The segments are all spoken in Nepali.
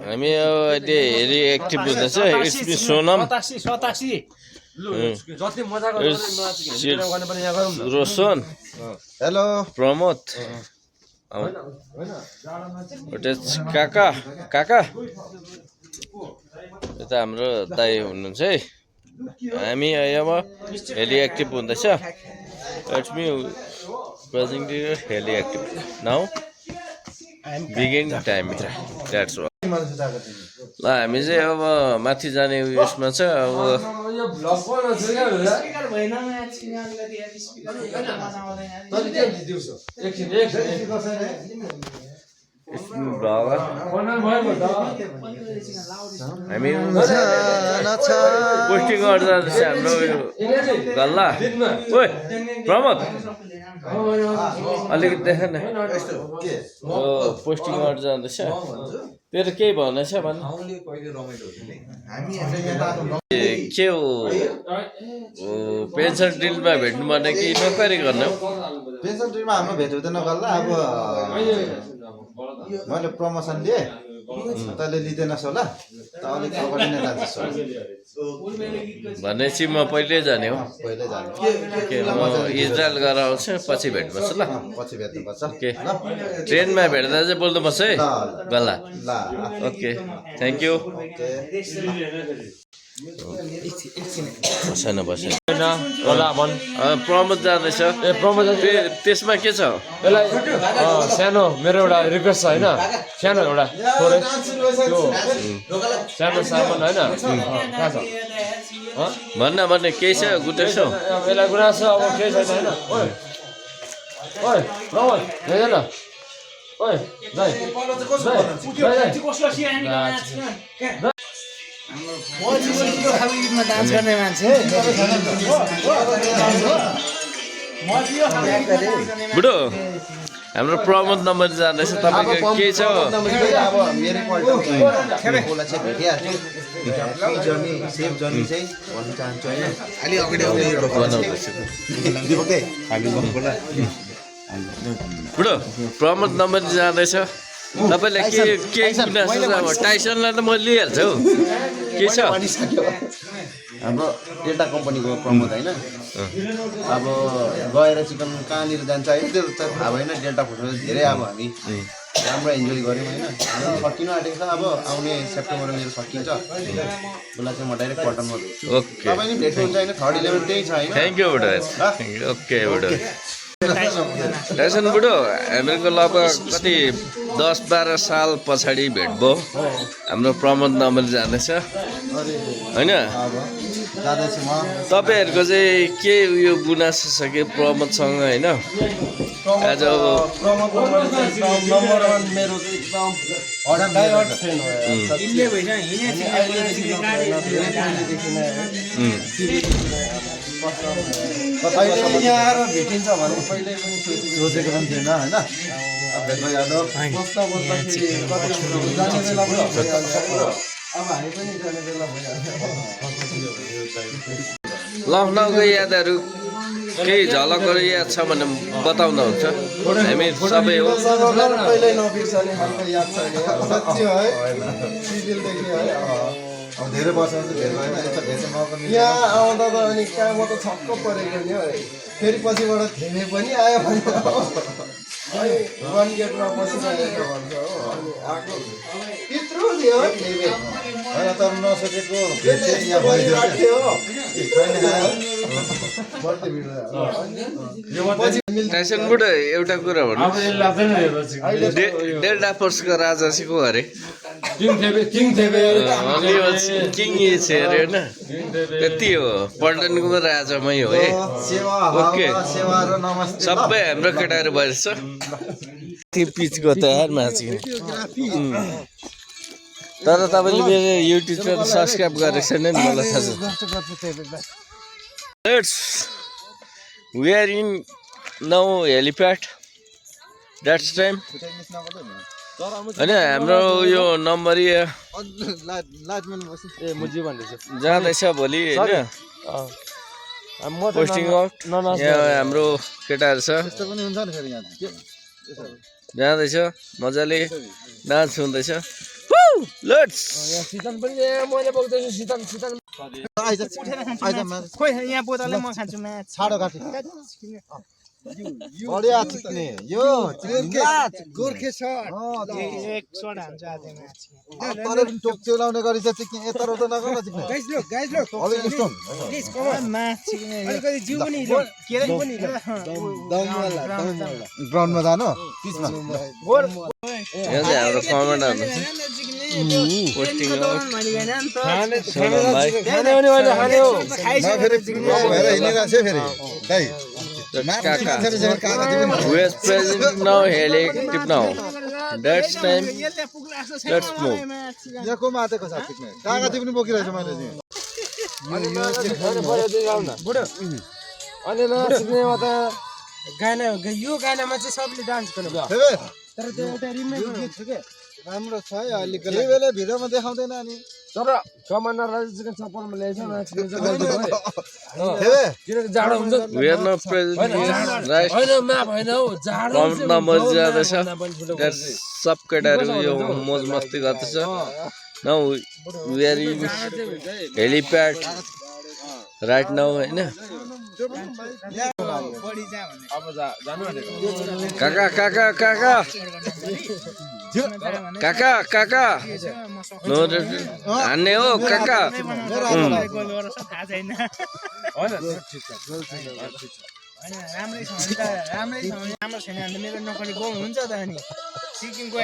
हामी अहिले हेरी एक्टिभ हुँदैछ it's me Sonam Roshan hello Pramod काका काका यता हाम्रो दाइ हुनुहुन्छ है हामी अब हेली एक्टिभ हुँदैछ इट्स मी प्रेजेन्टली हेली active now begin time that's ल हामी चाहिँ अब माथि जाने उयसमा छ अब हामी पोस्टिङ गर्दा जाँदैछ हाम्रो गल्ला ओइ प्रमोद अलिकति देख न पोस्टिङ गर्दा जाँदैछ तेरो केही भनाइ छ भन् के हो पेन्सन डिलमा भेट्नु पर्ने कि नोकरी गर्ने हो पेन्सन डिलमा हाम्रो भेट हुँदैन गल्ला अब मैले प्रमोसन लिएँ तैँले लिँदैनस् होला त अलिक अगाडि नै जान्छस् भनेपछि म पहिल्यै जाने हो पहिल्यै जाने के म इजरायल गएर आउँछु पछि भेट्नुपर्छ ल पछि भेट्नुपर्छ के ट्रेनमा भेट्दा चाहिँ बोल्नुपर्छ है गल्ला ल ओके थ्याङ्क यू बसेन बसेन प्रमोद जाँदैछ ए प्रमोद त्यसमा के छ यसलाई सानो मेरो एउटा रिक्वेस्ट छ होइन सानो एउटा थोरै त्यो सानो सामान होइन कहाँ छ भन्न भन्ने केही छ गुटेछ यसलाई गुनासो छ अब केही छैन होइन ओइ ओइ प्रमोद हेर ओइ जाई डान्स गर्ने मान्छे बुढो हाम्रो प्रमोद नम्बर जाँदैछ तपाईँको के छ अब मेरै क्वालिटीलाई चाहिँ भेटिहाल्छु जर्नी सेफ जर्नी चाहिँ भन्न चाहन्छु होइन अलि अगाडि बुढो प्रमोद नम्बर जाँदैछ तपाईँलाई के गुनासो छ अब टाइसनलाई त म लिइहाल्छु हौ के छ हाम्रो डेल्टा कम्पनीको प्रमोद होइन अब गएर चिकन कहाँनिर जान्छ है त्यो त थाहा भएन डेल्टा फुडमा धेरै अब हामी राम्रो इन्जोय गऱ्यौँ होइन सकिनु आँटेको छ अब आउने सेप्टेम्बरमा मेरो सकिन्छ उसलाई चाहिँ म डाइरेक्ट पटनमा भेट्छु ओके तपाईँ नि भेट्नुहुन्छ होइन 3rd 11 त्यही छ होइन थ्याङ्क यू बुढो ओके बुढो टाइसन बुढो हामीहरूको लगभग कति 10-12 साल पछाडि भेट भयो हाम्रो प्रमोद नम्बर जाँदैछ होइन जाँदैछु म तपाईँहरूको चाहिँ के उयो गुनासो छ कि प्रमोदसँग होइन आज अब प्रमोद नम्बर 1 मेरो एकदम डाइहर्ड फ्रेन्ड हो अहिले यहाँ आएर भेटिन्छ भने पहिल्यै पनि सोचेको पनि थिएन होइन बस्दा बस्दाखेरि जाने बेला पनि अब हामी पनि जाने बेला भइहाल्छ लखनऊको यादहरू केही झलकहरू याद छ भने बताउनुहुन्छ हामी सबै हो पहिल्यै नबिर्सने खालको याद छ साँच्चै है सिभिलदेखि है अब धेरै वर्ष चाहिँ भेट भएन यता भेट्न मौका मिल्यो यहाँ आउँदा त अनि कहाँ म त छक्क परेको नि है फेरि पछिबाट थेमे पनि आयो भने वन गेटमा बसिरहेको भन्छ हो अनि आएको यत्रो थियो थेमे होइन तर नसोचेको भेट चाहिँ यहाँ भइदियो टाइसन बुढो एउटा कुरा भन्नु डेल्टा फोर्सको राजा चाहिँ को अरे किङ छ अरे होइन त्यति हो पल्टनको राजामै हो है ओके सबै हाम्रो केटाहरू भएछ पिचको तयार माछी तर तपाईँले मेरो युट्युब च्यानल सब्सक्राइब गरेको छैन नि मलाई थाहा छ we are in now helipad that's time होइन हाम्रो यो नम्बर जाँदैछ भोलि होइन पोस्टिङ आउट यहाँ हाम्रो केटाहरू छ जाँदैछ मजाले डान्स हुँदैछ लेट्स शीतल पनि मैले बोक्दैछु शीतल खोइ यहाँ बोतलले म खान्छु म्याच छाडो काटी बढिया चिक्ने यो गोर्खे सर्ट एक सर्ट हान्छ आज म्याच तर पनि टोक चलाउने गरी चाहिँ चिक्ने यता उता नगर न चिक्ने गाइस लो अलिक stone please come on match चिक्ने अलिकति जिउ पनि हिलो के रे पनि ग्राउन्डमा जानु पिचमा गोल यहाँ चाहिँ हाम्रो कमेन्टहरू पोस्टिङ खाने हो नि अहिले खाने हो फेरि भएर हिँडिरहेको छ फेरि दाइ Kaka, who is present now, active now. That's time. Let's move. यहाँ को मातेको छ चिक्ने कागती पनि बोकिरहेछ मैले चाहिँ बुढो अनि नसिक्नेमा त गाना यो गानामा चाहिँ सबले डान्स गर्नु हेबे तर त्यो एउटा रिमेक गीत छ के राम्रो छ है अलिकति यही बेला भिडियोमा देखाउँदैन अनि तर कमान्डर चिकन चप्पलमा ल्याएछ हेबे किनकि जाडो हुन्छ We are not present here. Right? होइन म्याप होइन हौ जाडो Comment number जाँदैछ. That's सब केटाहरू यो मोज मस्ती गर्दैछ. Now we are in helipad right now हैन अब जानु भनेको काका काका काका काका काका नो हान्ने हो काका गोल गरेर थाहा छैन होइन हैन राम्रै छ भने त राम्रै छ भने राम्रो छैन भने मेरो नकली गोल हुन्छ त अनि सिक्किमको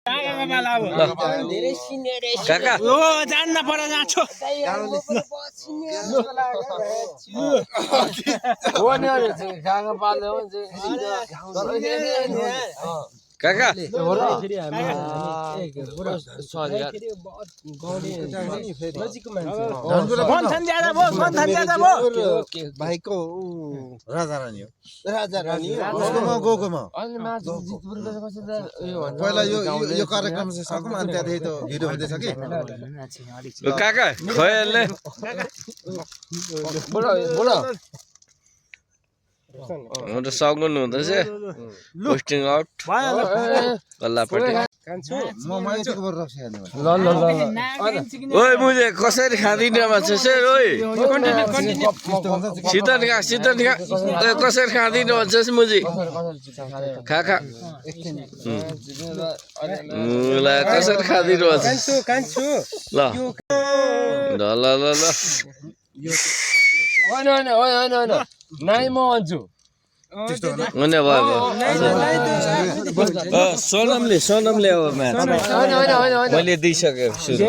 काकाको पाला अब धेरै सिनियर काका ओ जान्न पर्यो जहाँ छो हो नि अनि काका पाल्ने हो नि काका बन्थन ज्यादा भयो बन्थन ज्यादा भयो भाइको राजा रानी हो उसकोमा गएकोमा पहिला यो कार्यक्रम चाहिँ सकौँ अनि त्यहाँदेखि त भिडियो हुँदैछ कि काका खयलले बोल म त सगुन हुँदैछ पोस्टिङ आउट गल्लापट्टि म मान्छेको बर रक्सी खाने ल ल ल ओइ मुझे कसरी खाँदिन भन्छ सर ओइ शीतल खा ओइ कसरी खाँदिन भन्छ मुझे खा खा मुला कसरी खाँदिन भन्छ ल ल ल ल ल होइन होइन होइन होइन नाइ म भन्छु होइन भयो सोनमले अब म्याच मैले दिइसकेँ सुरु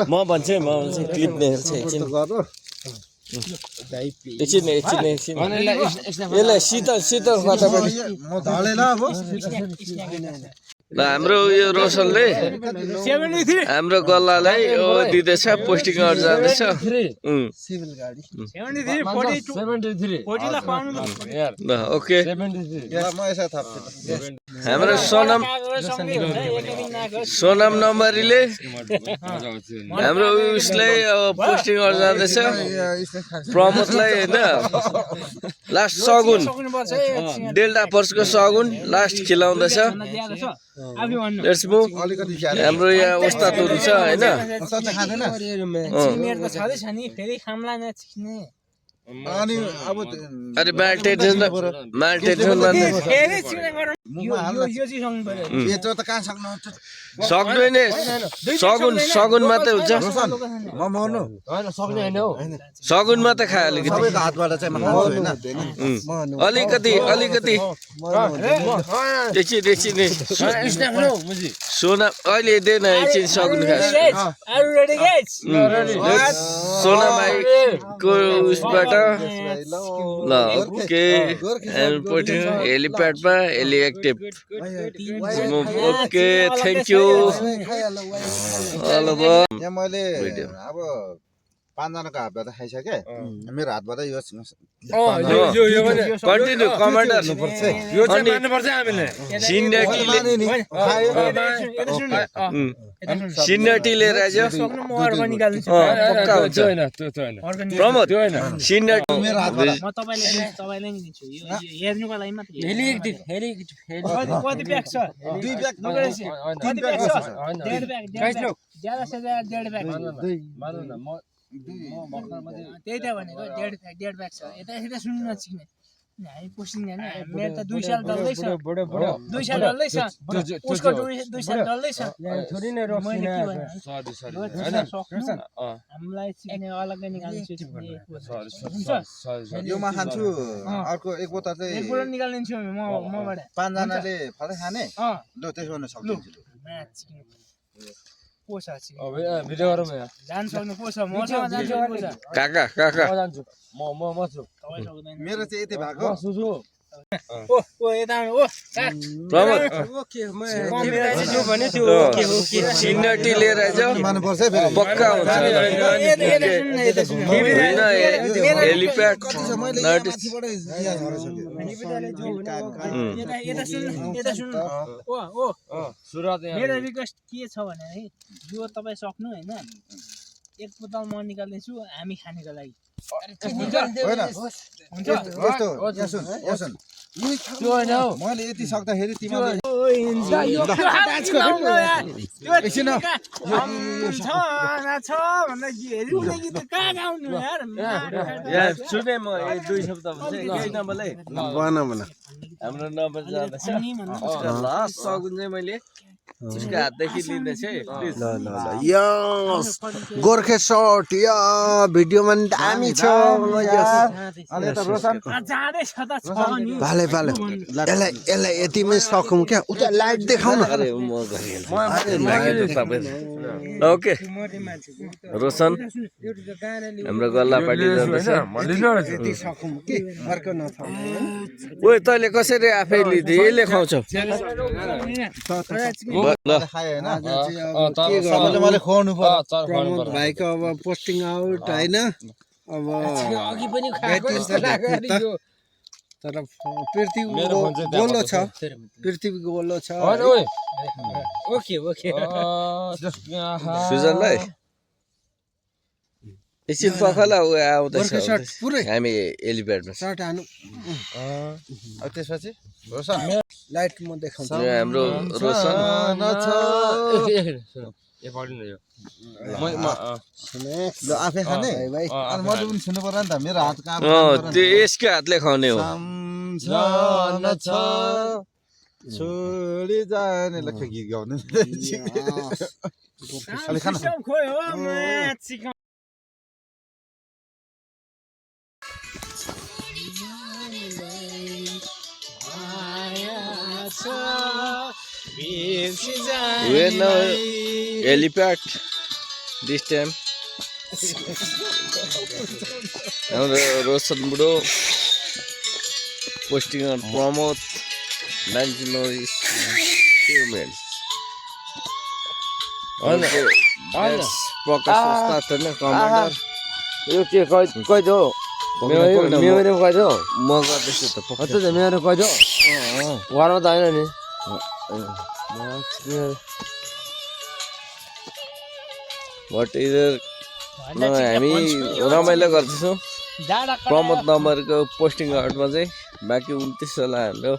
म भन्छु क्लिप नेल्छ एकछिन यसलाई शीतल फटाफट म ढालेन अब ल हाम्रो यो रोशनले हाम्रो गल्लालाई दिँदैछ पोस्टिङ आउट जाँदैछ ल ओके म यसै थाप्छु हाम्रो सोनम नम्बरीले हाम्रो उसलाई पोस्टिङ आउट जाँदैछ प्रमोदलाई होइन लास्ट सगुन डेल्टा पर्सको सगुन लास्ट खिलाउँदैछ लेट्स मुभ हाम्रो यहाँ उस्तादहरू छ होइन अनि अब अरे माल टेन्सन यत्रो त कहाँ सक्नुहुन्छ सक्दैन सगुन मात्रै हुन्छ म मर्नु होइन सक्ने होइन हौ सगुन मात्रै खायो अलिकति सबैको हातबाट चाहिँ म होइन अलिकति एकछिन सोना अहिले दिएन एकछिन सगुन खास सोना भाइको उसबाट ल ओके हेलिप्याडमा heli active okay thank you यहाँ मैले अब पाँचजनाको हातबाट खाइसके मेरो हातबाट यो यो पनि कन्टिन्यू कमान्डर यो चाहिँ मान्नुपर्छ हामीले सिनियरिटी लिएर आइज सक्नु म अर्को निकाल्छु पक्का हुन्छ त्यो होइन त्यो होइन प्रमोद त्यो होइन सिनियरिटी मेरो हातबाट म तपाईलाई नै दिन्छु यो हेर्नुको लागि मात्र कति प्याक छ 2 प्याक कति प्याक छ 1.5 प्याक ज्यादा से ज्यादा 1.5 प्याक मान्नु न म त्यही त भनेको 1.5 प्याक छ यता सुन्नु नचिक्ने हामी पुस्टिङ हैन मेरो त 2 साल डल्लै छ 2 साल डल्लै छ उसको 2 साल डल्लै छ थोरै नै रोक्ने हैन हामीलाई चिक्ने अलग्गै निकाल्नु छ योमा खान्छु अर्को एक बोतल चाहिँ एक बोतल निकाल्दिन्छु मबाट पाँचजनाले फलै खाने ल त्यसो गर्न सक्छु पोसा छ अब भिडियो गरौँ यहाँ जान सक्नु पोसा मसँग जान्छु पोसा काका म जान्छु म छु तपाईँ सक्दैन मेरो चाहिँ यति भएको सुसु ओ यता ओ काट प्रमोद जो भने त्यो ओके सिनियरिटी लिएर आइज मान्नुपर्छ है फेरि पक्का हुन्छ हेलिप्याड यता सुन्नु ओ सुरत मेरो रिक्वेस्ट के छ भने है यो तपाईँ सक्नु हैन एक बोतल म निकाल्दैछु हामी खानेको लागि होइन हुन्छ यस्तो यहाँ सुन त्यो होइन हौ मैले यति सक्दाखेरि तिमीले एकछिन छ भन्दा हेरिँदै गीत कहाँ गाउनु यार सुने म 2 शब्द भन्छ यही नबोले हाम्रो नम्बर जाँदैछ लास्ट सगुन चाहिँ मैले त्यसको हातदेखि लिँदैछ है प्लिज यस गोर्खे सर्ट या भिडियोमा नि दामी छ अनि त रोशन जाँदैछ त छ नि भाले यसलाई यतिमै सकौँ क्या उता लाइट देखाउ न अरे म गरिहाल्छु ओके रोशन हाम्रो गल्ला पार्टी जाँदैछ यति सकौँ कि अर्को नथाउ ओए तैँले कसरी आफै लिँदै यसले खुवाउँछौ ल खाए हैन के मैले खुवाउनु पर्यो प्रमोद भाइको अब पोस्टिङ आउट होइन अब अघि पनि खाएको तर पृथ्वी गोलो छ पृथ्वी गोलो छ ओके सुजनलाई एकछिन पखला ऊ गोर्खे सर्ट आउँदैछ पुरै हामी एलिप्याडमा सर्ट हानु अब त्यसपछि रोशन लाइट म देखाउँछु यो हाम्रो रोशन ल आफै खाने भाइ अनि मैले पनि छुनु पर्यो नि त मेरो हात कहाँ त्यो यसकै हातले खुवाउने हो सम्झना छ छोडी जाने लक्ष्य गीत गाउने अलि खान खोइ हो म We're now helipad this time. Now Rosan Budo posting on promote Nanjino's humans. That's Prakash Statana commander. यो के कहिदो मेरो कहिदो म गर्दैछु त अझ मेरो कहिदो घरमा त होइन नि वाट इज हामी रमाइलो गर्दैछौँ प्रमोद नम्बरको पोस्टिङ आउटमा चाहिँ बाँकी 29 वाला हाम्रो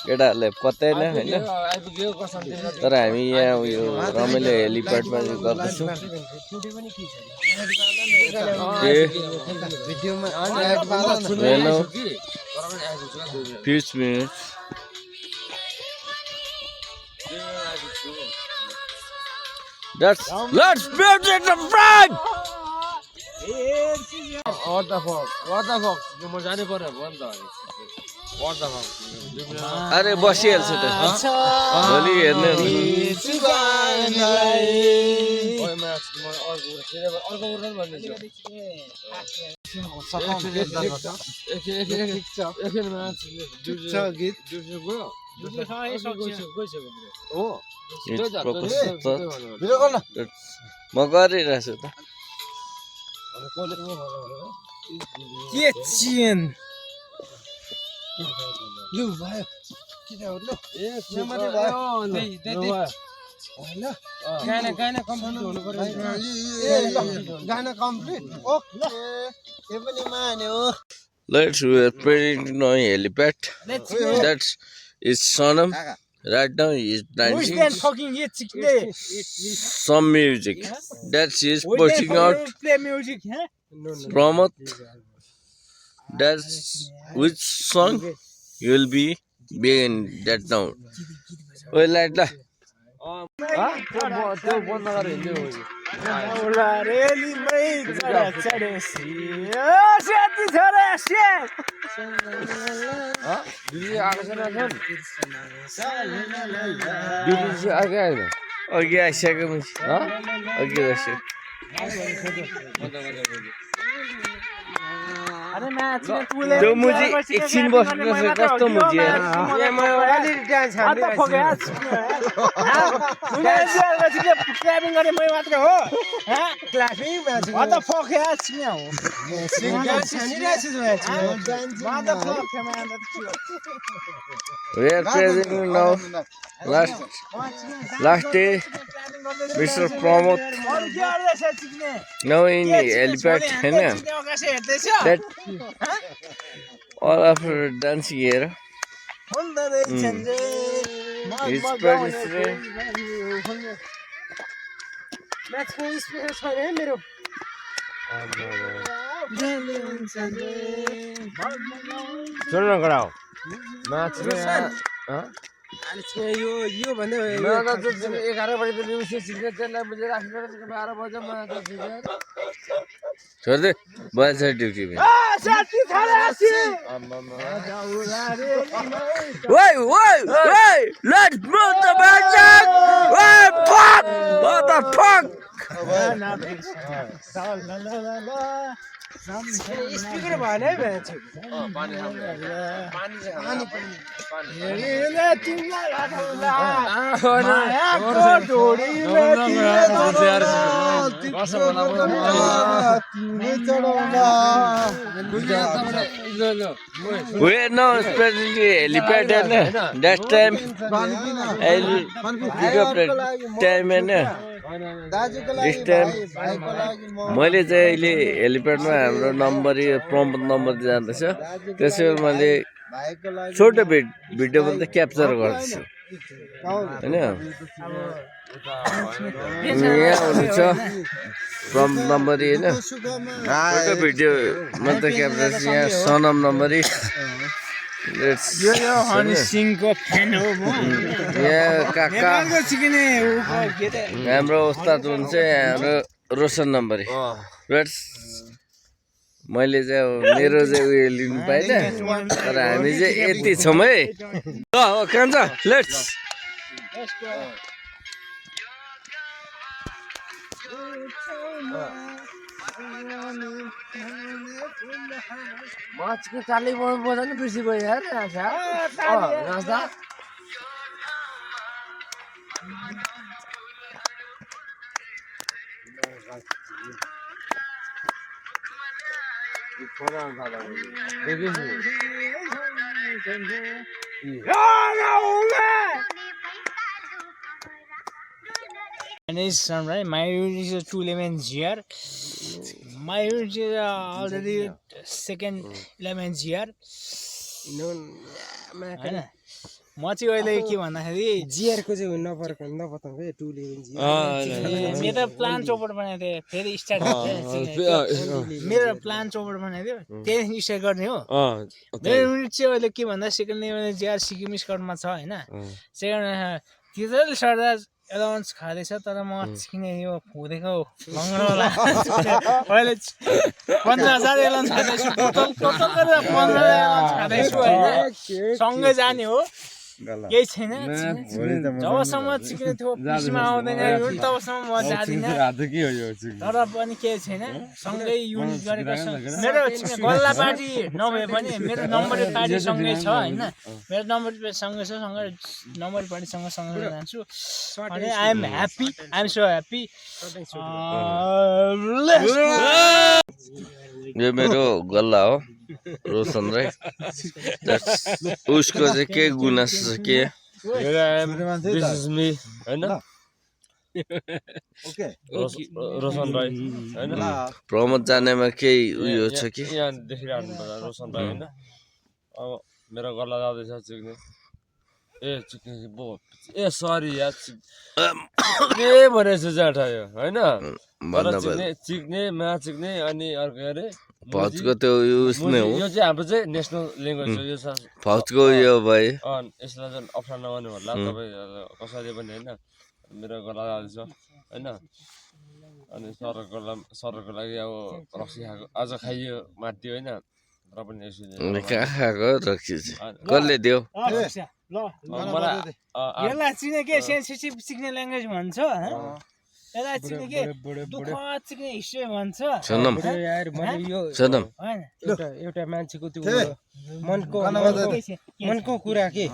केटाहरूले पत्याएन होइन तर हामी यहाँ उयो रमाइलो हेलिप्याडमा गर्दैछौँ fuse minute Let's build it the flag! What the fuck? म जानै पर्यो भन त What the fuck? अरे बसिहाल्छ त भोलि हेर्ने म गरिरहेछु त के चिन लु भयो किन हो ल गाना कम्प्लिट हुनु पर्यो गाना कम्प्लिट ओके यो पनि मान्यो Let's we are presenting on helipad. That is Sonam. Right now he is dancing fucking it chickne some music. That she is pushing out play music Pramod. That's which song you will be begin that now. Well, like that. त्यो बन्द गरेर हिँड्दै हो होला रेली मै चढा चढेसी ओ सेती छोरा से दिदी आएको छैन दिदी चाहिँ आएकै आएन अघि आइसक्यो अघि आइसक्यो अरे नाच त्यो मुजी एकछिन बस्नुपर्छ कस्तो मुजी क्ल्यापिङ गरे मै मात्र हो क्ल्यापिङ what the fuck यार छिया हो We are presenting now last day Mr. Pramod now in helipad हैन that all of her dancing here his producer सुन न गराउ नाच्ने यो भन्दै 11 बजे रिउसी सिक्ने त्यसलाई मैले राखेर 12 बजे म छोड दे बस ड्युटी में साथी खलासी Wait, let's move the magic. Wait, fuck, what the fuck? Speaker भएन है भन्छ पानी We are now especially helipad that time I'll pick up that time this time मैले चाहिँ अहिले हेलिप्याडमा हाम्रो नम्बर प्रमोद नम्बर जाँदैछ त्यसैले मैले छोटो भिडियो पनि क्याप्चर गर्दैछु हैन यहाँ हुनुहुन्छ प्रमोद नम्बर हैन छोटो भिडियो म त क्याप्चर यहाँ सनम नम्बर यो हनी सिंहको फ्यान हो म यहाँ काका सिक्ने हाम्रो उस्ताद हुन्छ हाम्रो रोशन नम्बरी मैले चाहिँ अब मेरो चाहिँ उयो लिनु पाइनँ तर हामी चाहिँ यति छौँ है हो कान्छ लेट्स माछको ताली बजाउनु बिर्सी गयो यार नाच्दा Right? My unit is 2 elements here. My unit is already second elements here. म चाहिँ अहिले के भन्दाखेरि जिआरको चाहिँ नपताउँ है 2 11 मेरो प्लान चौपट बनाएको थिएँ फेरि स्टार्ट मेरो प्लान चौपट बनाएको थियो त्यही स्टार्ट गर्ने हो मेरो युनिट चाहिँ अहिले के भन्दा सेकेन्ड लेभल जिआर सिक्किम स्कटमा छ होइन सेकेन्ड तिनीहरूले सर्दा एलाउन्स खाँदैछ तर म किने यो फुदेको भङ्गडा अहिले 15,000 एलाउन्स खाँदैछु टोटल गरेर 15,000 एलाउन्स खाँदैछु होइन सँगै जाने हो केही छैन जबसम्म चिक्ने थियो पिसमा आउँदैन तबसम्म म जाँदिनँ तर पनि केही छैन सँगै युनिट गरेको मेरो गल्ला पार्टी नभए पनि मेरो नम्बर पार्टी सँगै छ होइन मेरो नम्बर सँगै छ नम्बर पार्टीसँग सँगै जान्छु अनि I am happy I am so happy यो मेरो गल्ला हो रोशन राई उसको चाहिँ के गुनासो छ के दिस इज मी हैन रोशन राई हैन प्रमोद जानेमा केही उयो छ कि यहाँ देखिरहनु पर्छ रोशन राई हैन अब मेरो गल्ला जाँदैछ चिक्ने चिक्ने ए सरी यार चिक्ने भनेछ जाठायो हैन चिक्ने मा चिक्ने अनि अर्को अरे फौजको त्यो युज नै हो यो चाहिँ हाम्रो चाहिँ नेसनल ल्याङ्ग्वेज हो यो फौजको यो भयो यसलाई चाहिँ अप्ठ्यारो नगर्नु होला तपाईँ कसैले पनि होइन मेरो गला जाँदैछ होइन अनि सरको लागि अब रक्सी खाएको आज खाइयो माथि होइन र पनि यसो कहाँ खाएको रक्सी कसले दियो यसलाई चिने के सेन्सिटिभ सिक्ने ल्याङ्ग्वेज भन्छ यसलाई चिने के दुःख चिक्ने हिस्ट्री भन्छ सनम एउटा मान्छेको त्यो मनको कुरा के